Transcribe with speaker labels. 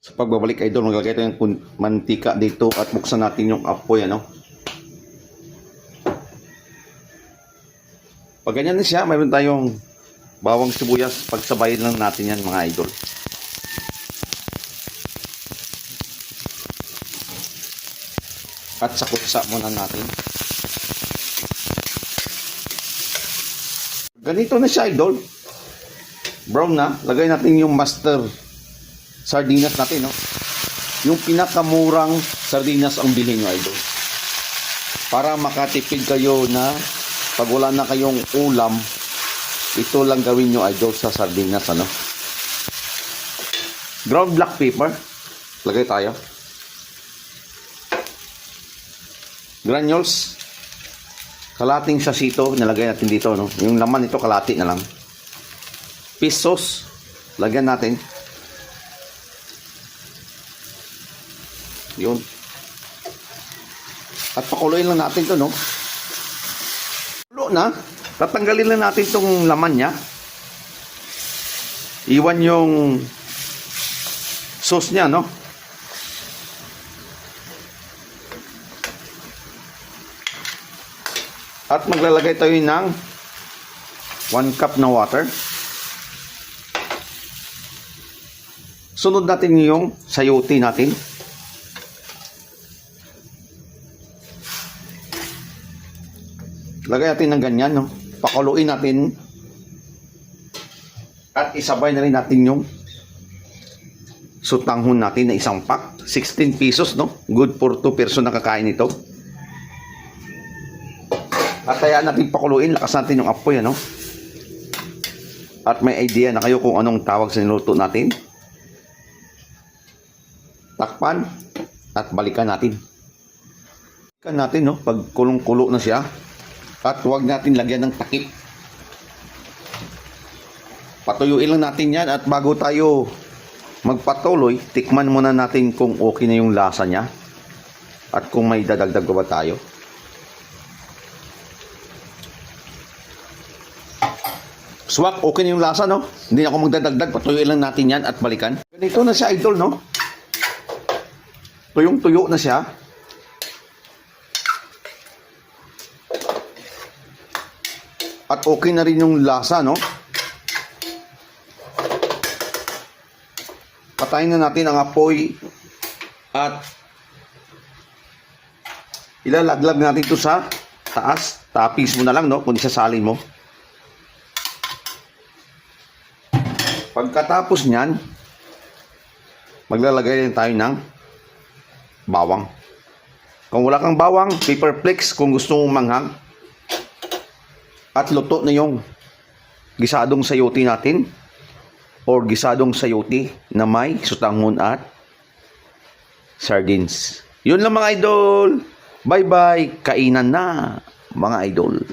Speaker 1: Sa pagbabalik idol, maglagay tayo ng mantika dito at buksan natin yung apoy, ano. Pag ganyan na siya, mayroon tayong bawang sibuyas. Pagsabayin lang natin yan, mga idol. At sakutsa muna natin. Ganito na siya, idol. Brown na. Lagay natin yung master sardinas natin, no? Yung pinakamurang sardinas ang bilhin nyo, idol. Para makatipid kayo na pag wala na kayong ulam, ito lang gawin nyo, idol, sa sardinas, ano? Ground black pepper. Lagay tayo. Granules. Kalating sasito, nilagay natin dito, no? Yung laman nito, kalati na lang. Fish sauce. Lagyan natin. Yun. At pakuluin lang natin to, no? Kulo na. Tatanggalin lang natin itong laman niya. Iwan yung sauce niya, no? At maglalagay tayo ng 1 cup na water. Sunod natin yung sayote natin. Lagay natin ng ganyan, no? Pakuluin natin. At isabay na rin natin yung sutanghon natin na isang pack. 16 pesos, no? Good for 2 person na kakain ito. At hayaan natin pakuluin. Lakas natin yung apoy, ano? At may idea na kayo kung anong tawag sa niluto natin. Takpan. At balikan natin. Balikan natin, no? Pag kulong-kulo na siya. At huwag natin lagyan ng takip. Patuyuin lang natin yan. At bago tayo magpatuloy, tikman muna natin kung okay na yung lasa niya. At kung may dadagdag ba tayo. Swak, okay na yung lasa, no? Hindi na ako magdadagdag. Patuyuin lang natin yan at balikan. Ganito na siya, idol, no? Tuyong-tuyo na siya. At okay na rin yung lasa, no? Patayin na natin ang apoy. At ilalaglag natin ito sa taas. Tapis mo na lang, no? Kung isasalin mo. Pagkatapos niyan, maglalagay din tayo ng bawang. Kung wala kang bawang, pepper flakes kung gusto mong manghang. At luto na yung gisadong sayote natin or gisadong sayote na may sutanghon at sardines. Yun lang, mga idol. Bye-bye. Kainan na, mga idol.